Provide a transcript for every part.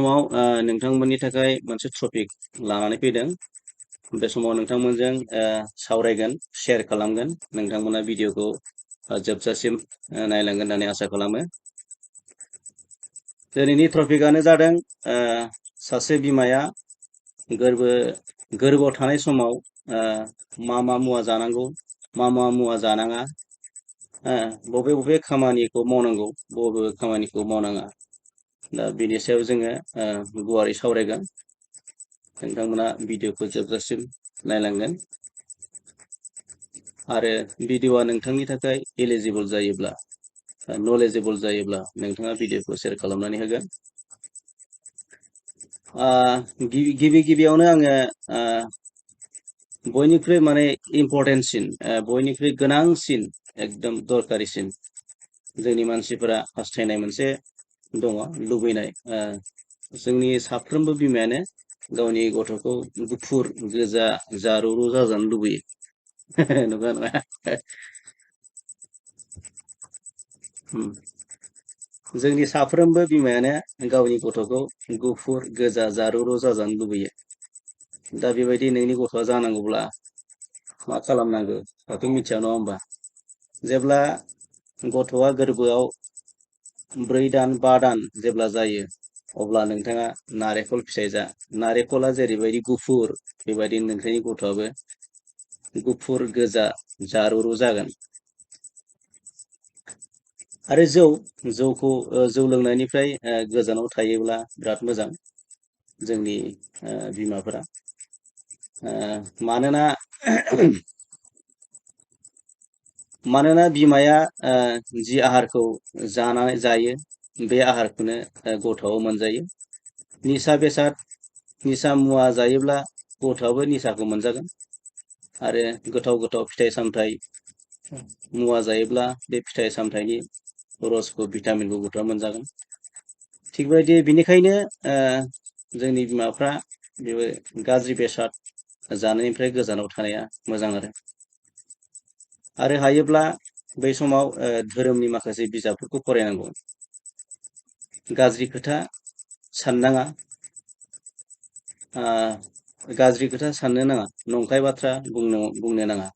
समाव नोंथांमोननि थाखाय मोनसे टपिक लानानै फैदों। बे समाव नोंथांमोनजों सावरायगोन, शेयार खालामगोन। नोंथांमोना भिडिअखौ जोबजासिम नायलांगोन होननानै आसा खालामो। दिनैनि टपिकआनो जादों सासे बिमाया गोरबोआव थानाय समाव मा मा मुवा जानांगौ, मा मा मुवा जानाङा, बबे बबे खामानिखौ मावनांगौ, बबे खामानिखौ मावनाङा। दा बेनि सायाव जोङो गुवारै सावरायगोन। नोंथांमोना भिडिअखौ जोबजासिम नायलांगोन आरो भिडिअआ नोंथांनि थाखाय एलिजिबल जायोब्ला, नलेजेबल जायोब्ला नोंथाङा भिडिअखौ शेयार खालामनानै होगोन। गिबियावनो आङो बयनिख्रुइ इम्परटेन्टसिन, बयनिख्रुइ गोनांसिन, एकदम दरकारिसिन जोंनि मानसिफोरा हास्थायनाय मोनसे दङ, लुबैनाय। जोंनि साफ्रोमबो बिमायानो गावनि गथ'खौ गुफुर, गोजा, जारौरौ जाजानो लुबैयो। नंगौ नङा? जोंनि साफ्रोमबो बिमायानो गावनि गथ'खौ गुफुर, गोजा, जारौरौ जाजानो लुबैयो। दा बेबायदि नोंनि गथ'आ जानांगौब्ला मा खालामनांगौ दाथ' मिथिया, नङा होमबा? जेब्ला गथ'आ गोरबोआव 4 दान 5 दान जेब्ला जायो, अब्ला नोंथाङा नारेंखल फिथाइ जा। नारेंखला जेरैबायदि गुफुर, बेबायदिनो नोंथांनि गथ'आबो गुफुर, गोजा, जारौरौ जागोन। आरो जौ लोंनायनिफ्राय गोजानाव थायोब्ला बिराद मोजां जोंनि बिमाफोरा। मानोना बिमाया जि आहारखौ जायो, बे आहारखौनो गथ'आबो मोनजायो। निसा मुवा जायोब्ला गथ'आबो निसाखौ मोनजागोन। आरो गोथाव गोथाव फिथाइ सामथाइ मुवा जायोब्ला बे फिथाइ सामथाइनि रसखौ, भिटामिनखौ गथ'आ मोनजागोन। थिग बेनिखायनो जोंनि बिमाफ्रा बेबो गाज्रि बेसाद जानायनिफ्राय गोजानाव थानाया मोजां आरो हायोब्ला बै समाव धोरोमनि माखासे बिजाबफोरखौ फरायनांगौ। गाज्रि खोथा साननाङा, साननो नाङा, नंखाय बाथ्रा बुंनो नाङा।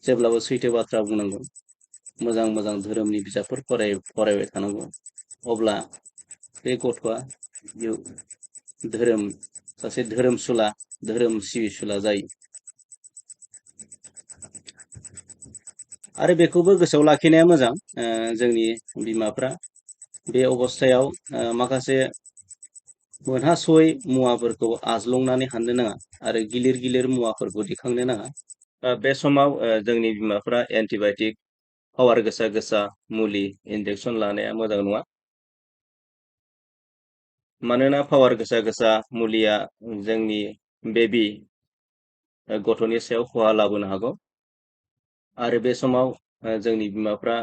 जेब्लाबो सैथो बाथ्रा बुंनांगौ। मोजां मोजां धोरोमनि बिजाबफोर फरायबाय थानांगौ। अब्ला बे गथ'आ सासे धोरोमसुला, धोरोम सिबिसुला जायो। आरो बेखौबो गोसोआव लाखिनाया मोजां, जोंनि बिमाफ्रा बे अबस्थायाव माखासे मोनहासयै मुवाफोरखौ आज्लंनानै हाननो नाङा आरो गिलिर गिलिर मुवाफोरखौ दिखांनो नाङा। बे समाव जोंनि बिमाफ्रा एन्टिबायटिक, पावार गोसा गोसा मुलि, इन्जेक्सन लानाया मोजां नङा। मानोना पावार गोसा गोसा मुलिया जोंनि बेबि गथ'नि सायाव खहा लाबोनो हागौ। आरो बे समाव जोंनि बिमाफ्रा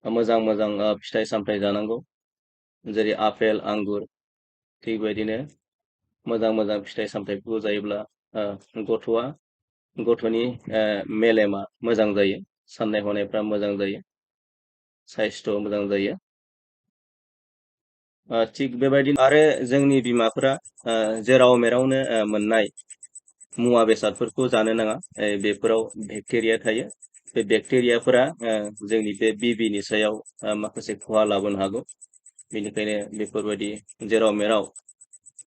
मोजां मोजां फिथाइ सामथाइ जानांगौ, जेरै आपेल, आंगुर। थिग बेबायदिनो मोजां मोजां फिथाइ सामथाइफोरखौ जायोब्ला गथ'नि मेलेमा मोजां जायो, साननाय हनायफ्रा मोजां जायो, साइस्थ' मोजां जायो। थिग बेबायदिनो आरो जोंनि बिमाफोरा जेराव मेरावनो मोननाय मुवा बेसादफोरखौ जानो नाङा। बेफोराव बेक्टेरिया थायो। बे बेक्टेरियाफोरा जोंनि बे बिबिनि सायाव माखासे खहा लाबोनो हागौ। बेनिखायनो बेफोरबायदि जेराव मेराव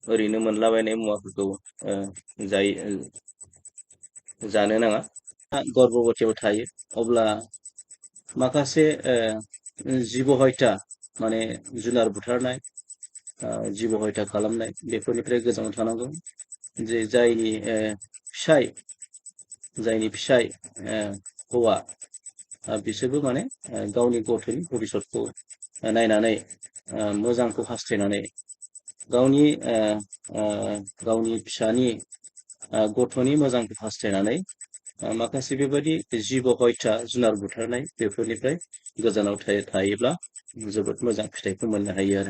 ओरैनो मोनलाबायनाय मुवाफोरखौ जानो नाङा। गर्भबथियाव थायो, अब्ला माखासे जिब' हयथा, जुनार बुथारनाय, जिब' हयथा खालामनाय, बेफोरनिफ्राय गोजानाव थानांगौ। जायनि फिसाय हौवा, बिसोरबो गावनि गथ'नि भबिसतखौ नायनानै, मोजांखौ हास्थायनानै, गावनि फिसानि गथ'नि मोजांखौ हास्थायनानै माखासे बेबायदि जिब' हयथा, जुनार बुथारनाय, बेफोरनिफ्राय गोजानाव थायोब्ला जोबोद मोजां फिथाइखौ मोननो हायो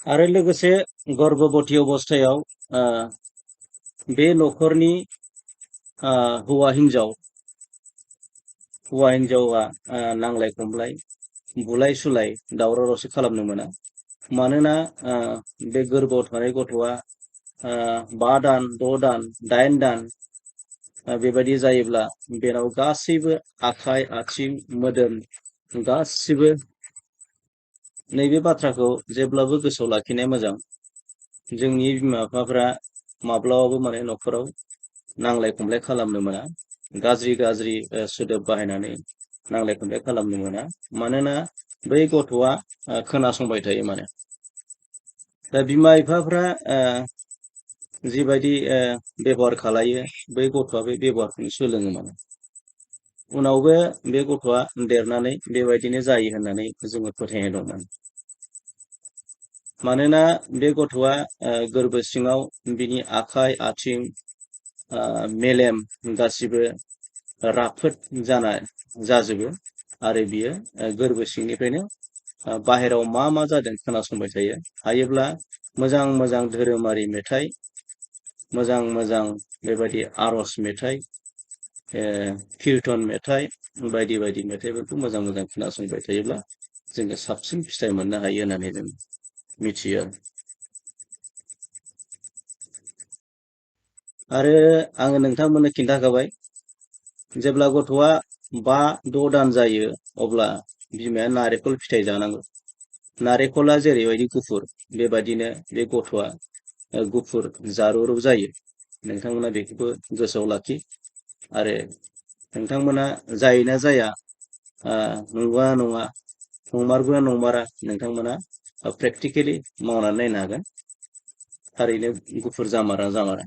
आरो लोगोसे गर्भबती अबस्थायाव बे न'खरनि हौवा हिन्जाव, हौवा हिनजावा नांलाय खमलाय बुलाय सुलाय दावराव दावसि खालामनो मोना। मानोना बे गोरबोआव थानाय गथ'आ 5 दान, 6 दान, 8 दान बेबायदि जायोब्ला बेनाव गासैबो आखाइ, आथिं, मोदोम गासिबो नैबे बाथ्राखौ जेब्लाबो गोसोआव लाखिनाया मोजां। जोंनि बिमा-बिफाफ्रा माब्लाबाबो माने न'खराव नांलाय खमलाय खालामनो मोना। गाज्रि गाज्रि सोदोब बाहायनानै नांलाय खमलाय खालामनो मोना। मानोना बै गथ'आ खोनासंबाय थायो माने। दा बिमा-बिफाफ्रा जिबायदि बेबहार खालायो बै गथ'आ बे बेबहारखौनो सोलोङो माने। उनावबो बे गथ'आ देरनानै बेबायदिनो जायो होननानै जोङो फोथायनाय दंमोन। मानोना बे गथ'आ गोरबो सिङाव बिनि आखाइ, आथिं, मेलेम गासिबो राफोद जाजोबो आरो बियो गोरबो सिंनिफ्रायनो बाहेराव मा मा जादों खोनासंबाय थायो। हायोब्ला मोजां मोजां धोरोमारि मेथाइ, मोजां मोजां बेबायदि आर'ज मेथाइ, कीर्तन मेथाइ बायदि बायदि मेथाइफोरखौ मोजां मोजां खोनासंबाय थायोब्ला जोङो साबसिन फिथाइ मोननो हायो होननानै जों मिथियो। आरो आङो नोंथांमोननो खिन्थाखाबाय जेब्ला गथ'आ 5-6 दान जायो अब्ला बिमाया नारेंखल फिथाइ जानांगौ। नारेंखला जेरैबायदि गुफुर बेबायदिनो बे गथ'आ गुफुर जारौ रौ जायो। नोंथांमोना बेखौबो गोसोआव लाखि आरो नोंथांमोना जायोना जाया नंगौना नङा नंमारगौना नंमारा नोंथांमोना प्रेक्टिकेलि मावनानै नायनो हागोन थारैनो गुफुर जामारा जामारा।